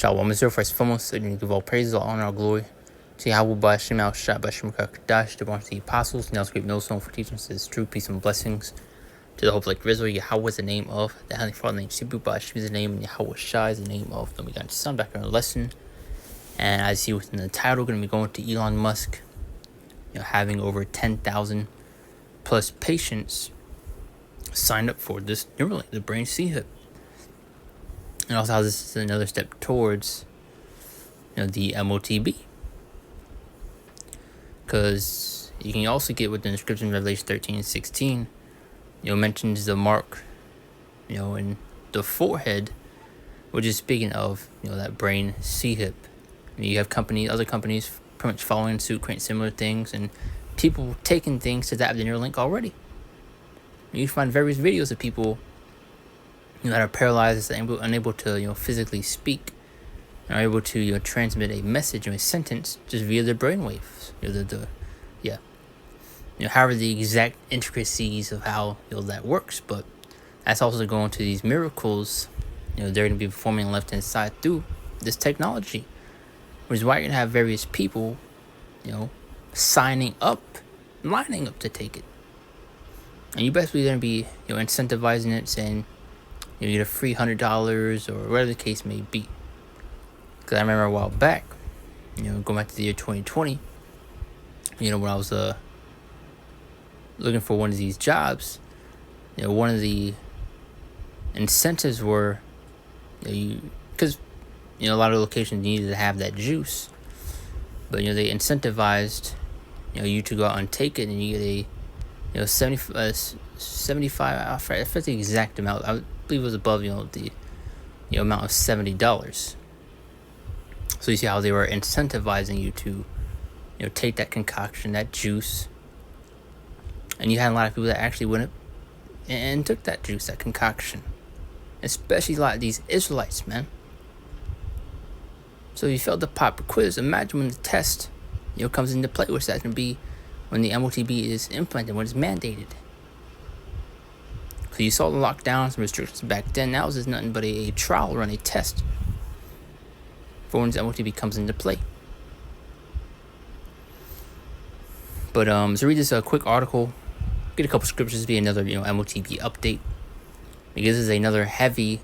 Shalom Israel, first and foremost, and give all praises, all honor, all glory to Yahweh by Hashem, Al Shah, by Hashem, Kadash, the one of the apostles, now great millstone for teaching us his true peace and blessings to the hope like Israel. Yahweh is the name of the Heavenly Father, named Sibu, by Hashem is the name, and Yahweh Shah is the name of the begotten Son. Back on the lesson, and as you see within the title, we're going to be going to Elon Musk, having over 10,000 plus patients signed up for this Neuralink, the brain C-hip. And also how this is another step towards, the MOTB. Because you can also get within the scripture in Revelation 13 and 16, mentions the mark, in the forehead, which is speaking of, that brain C-hip. You have other companies pretty much following suit, creating similar things, and people taking things to that of the Neuralink already. You find various videos of people that are paralyzed, unable to, physically speak, and are able to, transmit a message or a sentence just via their brainwaves. However the exact intricacies of how, that works, but that's also going to these miracles, they're going to be performing on the left-hand side through this technology, which is why you're going to have various people, lining up to take it. And you basically going to be, incentivizing it, saying, you get a free $100 or whatever the case may be. Because I remember a while back, going back to the year 2020, when I was looking for one of these jobs, one of the incentives were, because a lot of locations needed to have that juice, but they incentivized, you to go out and take it, and you get a 75, I forget the exact amount. I believe it was above, the amount of $70. So you see how they were incentivizing you to, take that concoction, that juice. And you had a lot of people that actually went up and took that juice, that concoction. Especially a lot of these Israelites, man. So you failed the pop quiz. Imagine when the test, comes into play, which that's going to be when the MOTB is implemented, when it's mandated. So you saw the lockdowns and restrictions back then. Now it's just nothing but a trial run, a test for when this MOTB comes into play. But to read this quick article, get a couple scriptures, be another MOTB update, because this is another heavy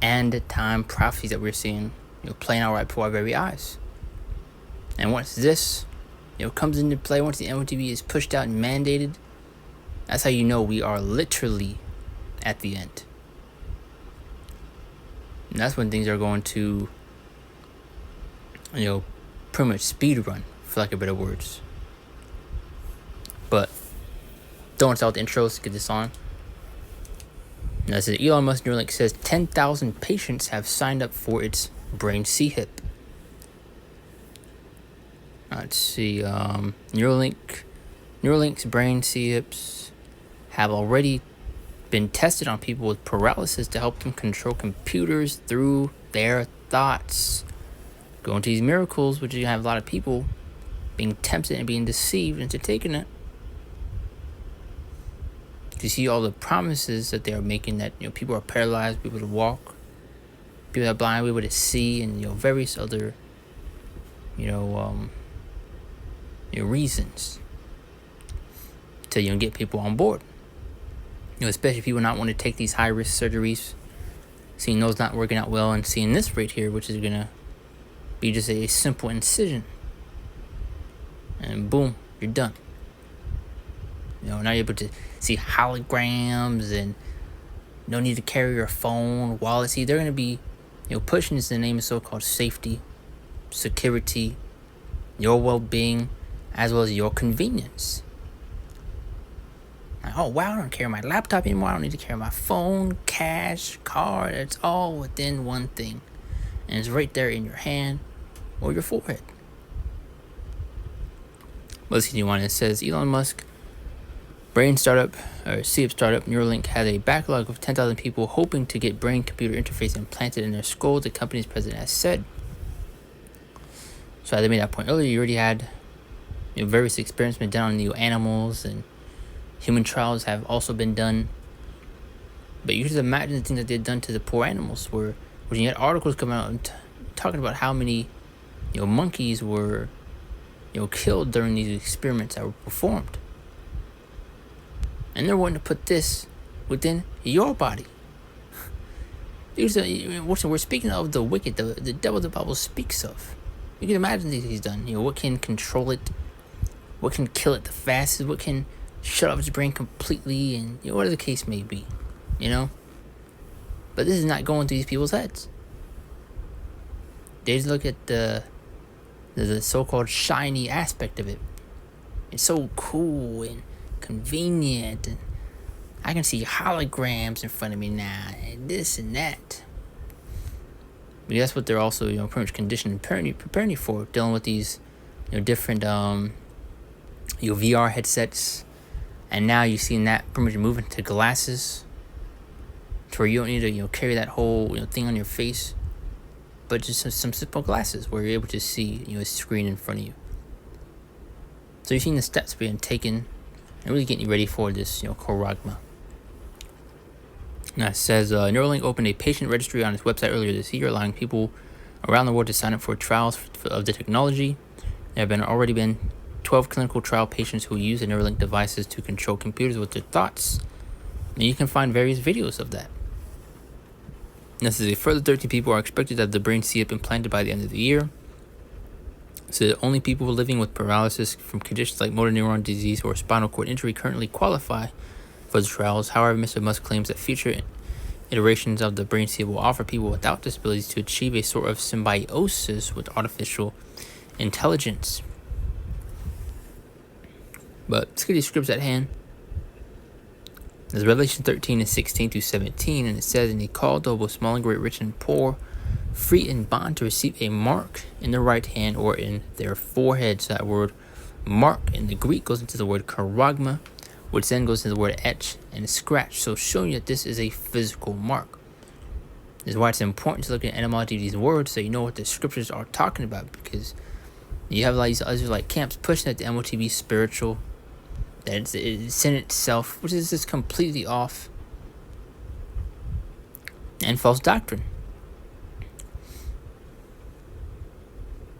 end time prophecy that we're seeing playing out right before our very eyes. And once this comes into play, once the MOTB is pushed out and mandated, that's how we are literally at the end. And that's when things are going to, pretty much speed run, for lack of better words. But don't want to start with the intro, let's get this on. Now, this is Elon Musk Neuralink says 10,000 patients have signed up for its brain C-hip. Let's see, Neuralink's brain C-hips have already been tested on people with paralysis to help them control computers through their thoughts. Going to these miracles, which you have a lot of people being tempted and being deceived into taking it. You see all the promises that they are making, that people are paralyzed, people to walk, people that are blind, people to see, and various other reasons to get people on board. Especially people not want to take these high risk surgeries, seeing those not working out well, and seeing this right here, which is gonna be just a simple incision, and boom, you're done. Now you're able to see holograms, and no need to carry your phone, wallet. See, they're gonna be pushing this in the name of so-called safety, security, your well-being, as well as your convenience. Like, oh wow, I don't carry my laptop anymore, I don't need to carry my phone, cash, card. It's all within one thing, and it's right there in your hand or your forehead. Let's continue on. It says Elon Musk brain startup, or C-hip startup, Neuralink, had a backlog of 10,000 people hoping to get brain-computer interface implanted in their skull, the company's president has said. So as I made that point earlier, you already had various experiments been done on animals, and human trials have also been done. But you just imagine the things that they've done to the poor animals, when you had articles coming out talking about how many, monkeys were, killed during these experiments that were performed. And they're wanting to put this within your body. We're speaking of the wicked, the devil the Bible speaks of. You can imagine these he's done. What can control it, what can kill it the fastest, what can shut off its brain completely, and whatever the case may be. But this is not going through these people's heads. They just look at the so-called shiny aspect of it. It's so cool and convenient, and I can see holograms in front of me now, and this and that. But that's what they're also, pretty much conditioned and preparing you for, dealing with these, different, VR headsets, and now you're seeing that pretty much moving to glasses, to where you don't need to, carry that whole, thing on your face, but just some simple glasses where you're able to see, a screen in front of you. So you're seeing the steps being taken and really getting you ready for this, Koragma. Now it says Neuralink opened a patient registry on its website earlier this year, allowing people around the world to sign up for trials of the technology. There have already been 12 clinical trial patients who use the Neuralink devices to control computers with their thoughts. And you can find various videos of that. This is a further 30 people are expected to have the brain chip implanted by the end of the year. So only people living with paralysis from conditions like motor neuron disease or spinal cord injury currently qualify for the trials. However, Mr. Musk claims that future iterations of the brain chip will offer people without disabilities to achieve a sort of symbiosis with artificial intelligence. But let's get these scripts at hand. There's Revelation 13 and 16 through 17, and it says, "And he called those small and great, rich and poor, free and bond, to receive a mark in their right hand or in their foreheads." That word mark in the Greek goes into the word charagma, which then goes into the word etch and scratch. So showing you that this is a physical mark. This is why it's important to look at the etymology of these words so you know what the scriptures are talking about, because you have a lot of these Israelite camps pushing that the MOTB is spiritual, that it's in itself, which is just completely off, and false doctrine.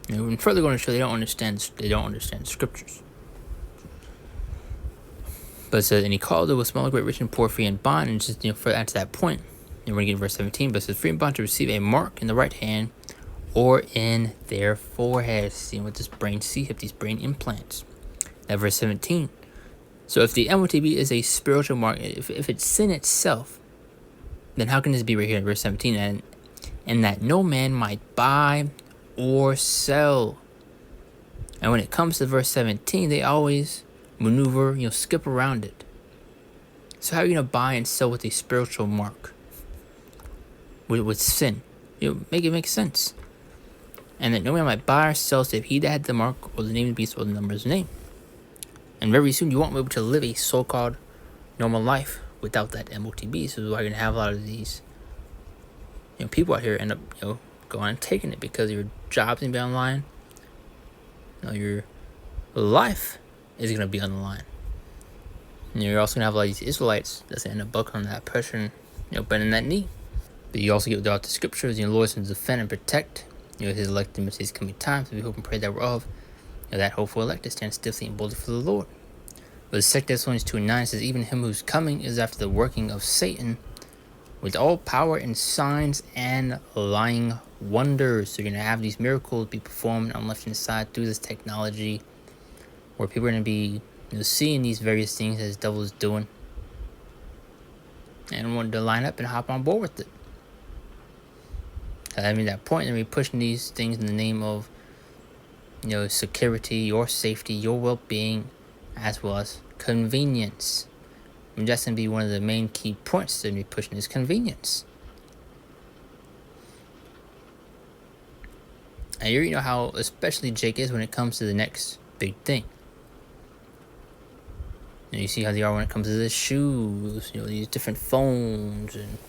And further going to show they don't understand scriptures. But it says, "And he called it with small, great, rich, and poor, free and bond," and just further add to that point. And we're going to get to verse 17, but it says, "Free and bond to receive a mark in the right hand or in their foreheads." Seeing with this brain chip, these brain implants. That verse 17. So if the MOTB is a spiritual mark, if it's sin itself, then how can this be right here in verse 17? And that no man might buy or sell. And when it comes to verse 17, they always maneuver, skip around it. So how are you going to buy and sell with a spiritual mark? With sin? Make it make sense. And that no man might buy or sell save he that had the mark or the name of the beast or the number of his name. And very soon you won't be able to live a so-called normal life without that MOTB. So why you're going to have a lot of these people out here end up going and taking it because your job's going to be online. Your life is going to be on the line. And you're also going to have a lot of these Israelites that's going to end up buckling that pressure and bending that knee. But you also get without the scriptures, the Lord is to defend and protect his elect in his coming times. So we hope and pray that we're of that hopeful elect to stand stiffly and boldly for the Lord. But 2 Thessalonians 2:9 says, "Even him who's coming is after the working of Satan with all power and signs and lying wonders." So you're going to have these miracles be performed on left hand side through this technology, where people are going to be seeing these various things that the devil is doing and wanting to line up and hop on board with it. I mean, that point, they're going to be pushing these things in the name of security, your safety, your well-being, as well as convenience. I mean, that's going to be one of the main key points they're going to be pushing is convenience. And you know how especially Jake is when it comes to the next big thing. You see how they are when it comes to the shoes, these different phones and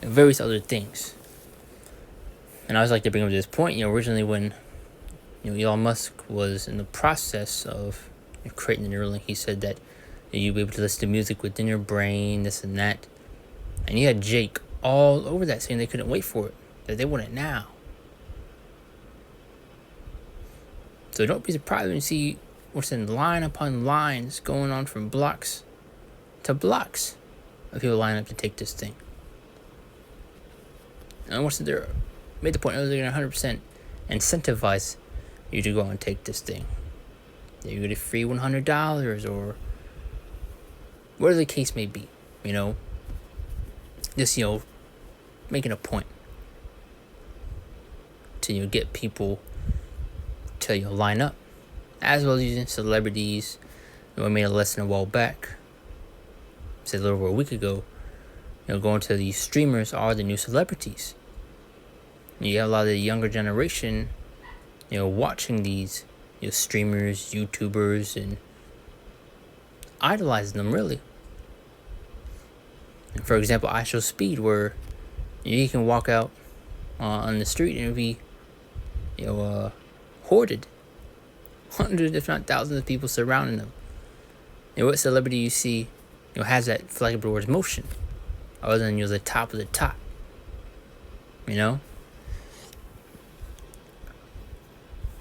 various other things. And I always like to bring up this point, originally when Elon Musk was in the process of creating the Neuralink, he said that you'd be able to listen to music within your brain, this and that. And you had Jake all over that saying they couldn't wait for it, that they want it now. So don't be surprised when you see what's in line upon lines going on from blocks to blocks of people lining up to take this thing. And once they're made the point, they're going to 100% incentivize you to go and take this thing. You get a free $100 or whatever the case may be, just, making a point to, get people to, line up, as well as using celebrities. I made a lesson a while back, said a little over a week ago, going to these streamers are the new celebrities. You have a lot of the younger generation, watching these, streamers, YouTubers, and idolizing them, really. And for example, I Show Speed, where you can walk out on the street and it'll be, hoarded. Hundreds, if not thousands, of people surrounding them. What celebrity you see, has that flexible motion, other than the top of the top,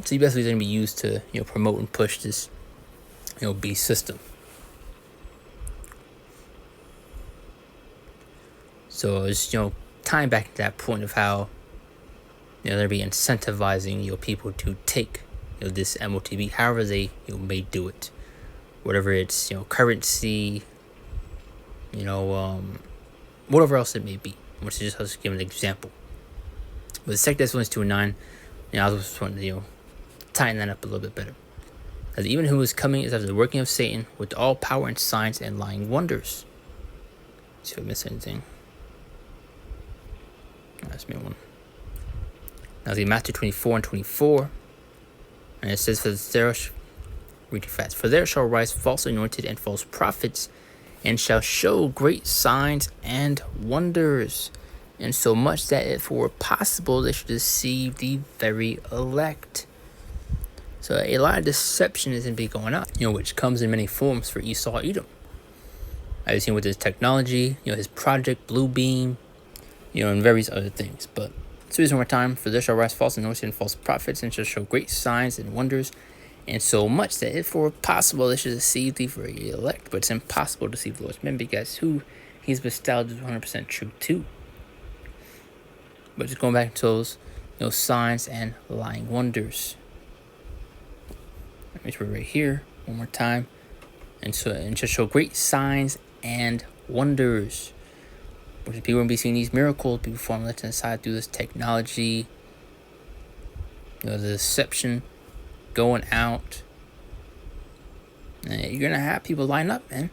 So you basically going to be used to, promote and push this, beast system. So it's, tying back to that point of how, they're be incentivizing, people to take, this MOTB, however they, may do it. Whatever it's, currency, whatever else it may be. Which is just to give an example. But the Sec Desk 129, I was just wanting to, tighten that up a little bit better. As even who is coming is after the working of Satan with all power and signs and lying wonders. Let's see if I missed anything. That's me one. Now the Matthew 24 and 24. And it says, read it fast. For there shall rise false anointed and false prophets, and shall show great signs and wonders, and so much that if it were possible they should deceive the very elect. So a lot of deception is going to be going on, which comes in many forms for Esau Edom. I've seen with his technology, his project Blue Beam, and various other things. But let's read one more time. For there shall rise false anointed and false prophets, and shall show great signs and wonders, and so much that if it were possible they should deceive the very elect. But it's impossible to deceive the Lord's men, because who he's bestowed is 100% true too. But just going back to those, signs and lying wonders. Let me read right here one more time. And shall show great signs and wonders. Which people will be seeing these miracles be performed left and side through this technology. The deception going out. And you're gonna have people line up, man.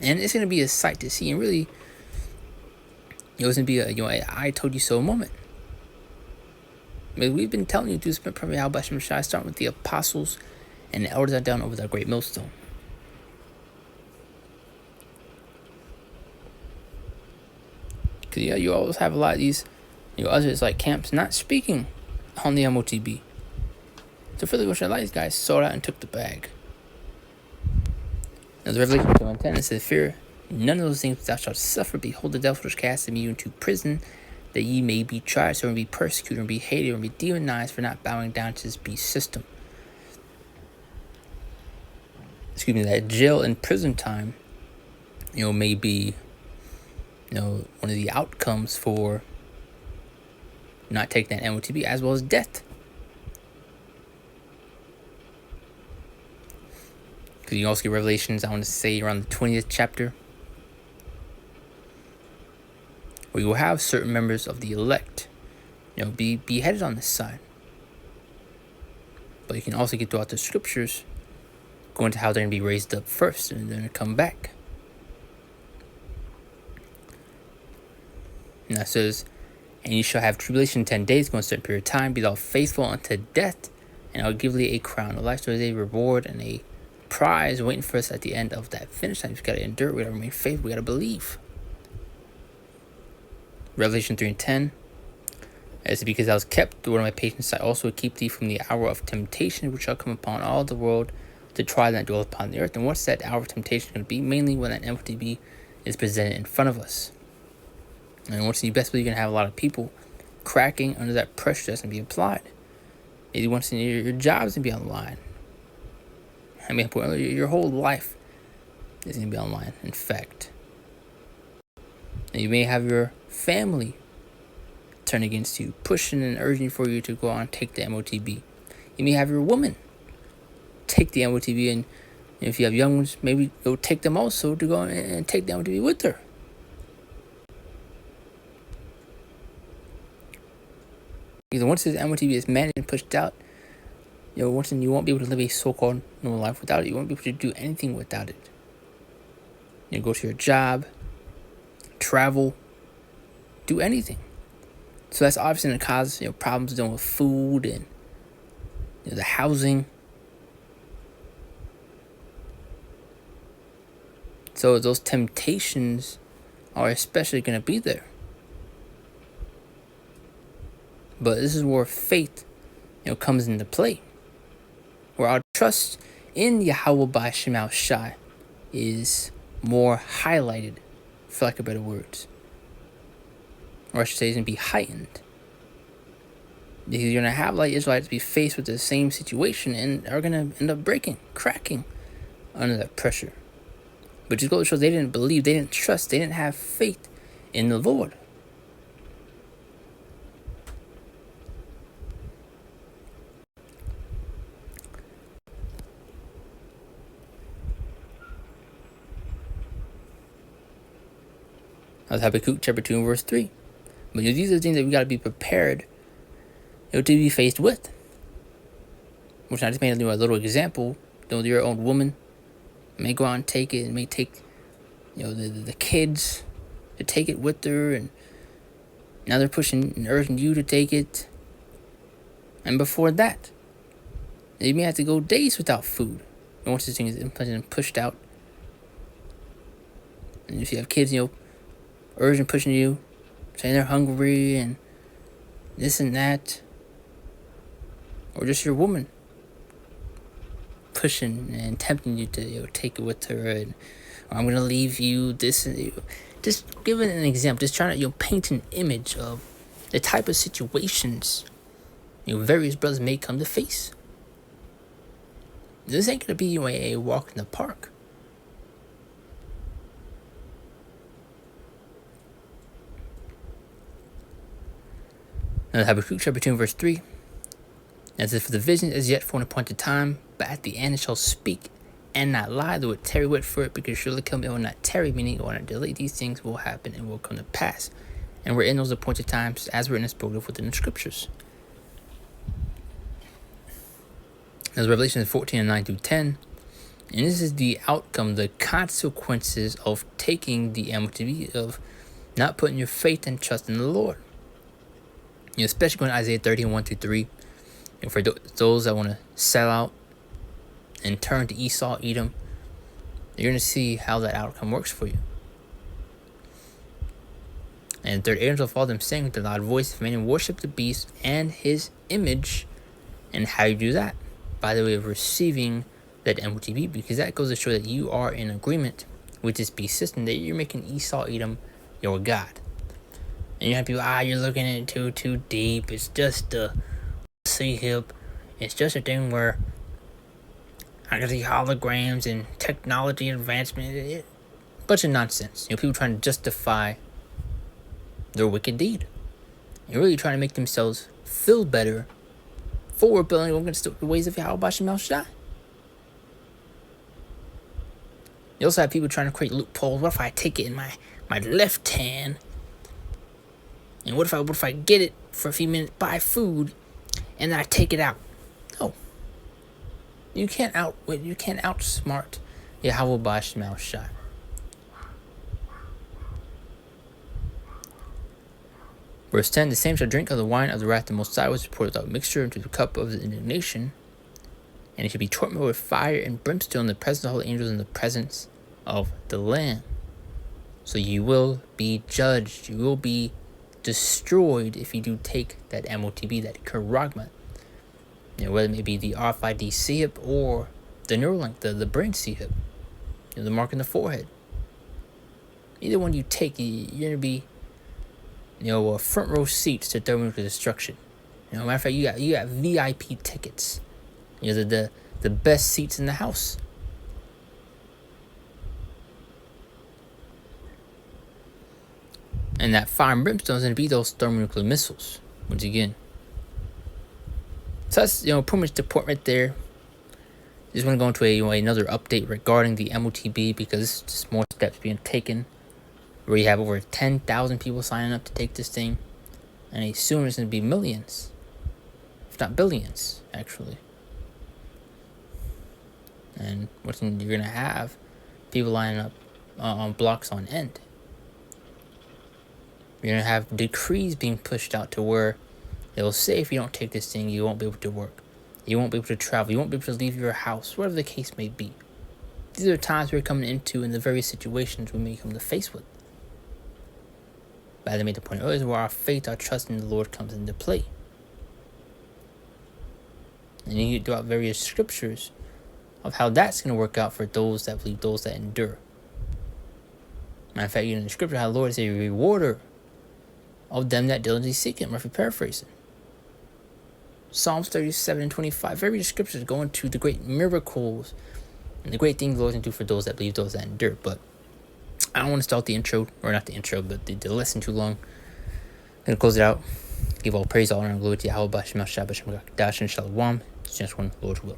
And it's gonna be a sight to see, and really, it's gonna be a I told you so moment. I mean, we've been telling you to spend probably how Basham Shai, starting with the apostles and the elders are down over that great millstone. Because you always have a lot of these, others like camps not speaking on the MOTB. So for the Goshen, a lot of these guys sold out and took the bag. Now the Revelation 1:10, it says, fear none of those things thou shalt suffer. Behold, the devil is casting you into prison, that ye may be tried, so and be persecuted, and be hated, and be demonized for not bowing down to this beast system. That jail and prison time, may be, one of the outcomes for not taking that MOTB, as well as death. Because you also get Revelations, I want to say, around the 20th chapter, where you will have certain members of the elect, be beheaded on this side. But you can also get throughout the scriptures, going to how they're going to be raised up first, and then come back. And that says, and you shall have tribulation 10 days, going a certain period of time, be thou faithful unto death, and I'll give thee a crown of life. So there's a reward and a prize waiting for us at the end of that finish line. We've got to endure, we got to remain faithful, we got to believe. Revelation 3:10, as because I was kept the word of my patience, I also would keep thee from the hour of temptation, which shall come upon all the world, to try that dwell upon the earth. And what's that hour of temptation going to be? Mainly when that MTB is presented in front of us. And once you best believe you're going to have a lot of people cracking under that pressure that's going to be applied. Once your job's gonna be online. I mean, your whole life is gonna be online. In fact, and you may have your family turn against you, pushing and urging for you to go on and take the MOTB. You may have your woman take the MOTB, and if you have young ones, maybe go take them also to go and take the MOTB with her. Because once this MOTB is managed and pushed out, once you won't be able to live a so-called normal life without it. You won't be able to do anything without it. You go to your job, travel, do anything. So that's obviously going to cause problems dealing with food and the housing. So those temptations are especially going to be there. But this is where faith, comes into play. Where our trust in Yahweh B'Shem Shai is more highlighted, for lack of better words. Or I should say, it's going to be heightened. Because you're going to have Israelites be faced with the same situation and are going to end up cracking under that pressure. But just go to show they didn't believe, they didn't trust, they didn't have faith in the Lord. That's Habakkuk chapter 2 and verse 3. But these are the things that we got to be prepared to be faced with. Which I just made a little example. Your own woman may go out and take it, and may take the kids to take it with her, and now they're pushing and urging you to take it. And before that, you may have to go days without food. And once this thing is pushed out, and if you have kids, urging, pushing you, saying they're hungry and this and that, or just your woman pushing and tempting you to take it with her, and or I'm gonna leave you this, and just giving an example, just trying to paint an image of the type of situations various brothers may come to face. This ain't gonna be a walk in the park. Now, Habakkuk chapter 2 verse 3. As if the vision is yet for an appointed time, but at the end it shall speak and not lie, though it tarry, wait for it, because surely come, it will not tarry, meaning it will not delay. These things will happen and will come to pass. And we're in those appointed times, as written and spoken of within the scriptures. As Revelation 14 and 9 through 10. And this is the outcome, the consequences of taking the MOTB, of not putting your faith and trust in the Lord. Especially going to Isaiah 30 1 through 3. For those that want to sell out and turn to Esau, Edom, you're going to see how that outcome works for you. And the third angel followed them, saying with a loud voice, if any worship the beast and his image. And how you do that? By the way of receiving that MOTB, because that goes to show that you are in agreement with this beast system, that you're making Esau, Edom your God. And you have people, you're looking at it too deep. It's just a C-hip. It's just a thing where I can see holograms and technology advancement. Bunch of nonsense. People trying to justify their wicked deed. They're really trying to make themselves feel better for rebelling against the ways of Yahweh B'Shem Shai. You also have people trying to create loopholes. What if I take it in my left hand? And what if I get it for a few minutes, buy food, and then I take it out? No. You can't outsmart Yahweh B'Shem Shai. Verse 10, the same shall drink of the wine of the wrath of the Most High, which is poured without mixture into the cup of the indignation, and it shall be tormented with fire and brimstone in the presence of the holy angels, in the presence of the Lamb. So you will be judged. You will be destroyed if you do take that MOTB, that Karagma. Whether it may be the RFID C-hip or the Neuralink, the brain C-hip, the mark in the forehead. Either one you take, you're going to be, front row seats to thermal destruction. Matter of fact, you got VIP tickets. The best seats in the house. And that fire and brimstone is going to be those thermonuclear missiles. Once again. So that's pretty much the point right there. Just want to go into another update regarding the MOTB, because it's just more steps being taken. Where you have over 10,000 people signing up to take this thing, and soon it's going to be millions, if not billions, actually. And you're going to have people lining up on blocks on end. You're going to have decrees being pushed out to where they'll say if you don't take this thing, you won't be able to work. You won't be able to travel. You won't be able to leave your house, whatever the case may be. These are times we're coming into in the various situations we may come to face with. But as I made the point earlier, where our faith, our trust in the Lord comes into play. And you throughout various scriptures of how that's going to work out for those that believe, those that endure. Matter of fact, in the scripture, how the Lord is a rewarder of them that diligently seek Him. Roughly paraphrasing. Psalms 37:25. Various scriptures go into the great miracles and the great things the Lord can do for those that believe, those that endure. But I don't want to start the intro, or not the intro, but the lesson too long. I'm going to close it out. Give all praise, all honor, and glory to Yahweh, Bashem, Shabbat, Shem, Dash, and Shalom. Just one Lord's will.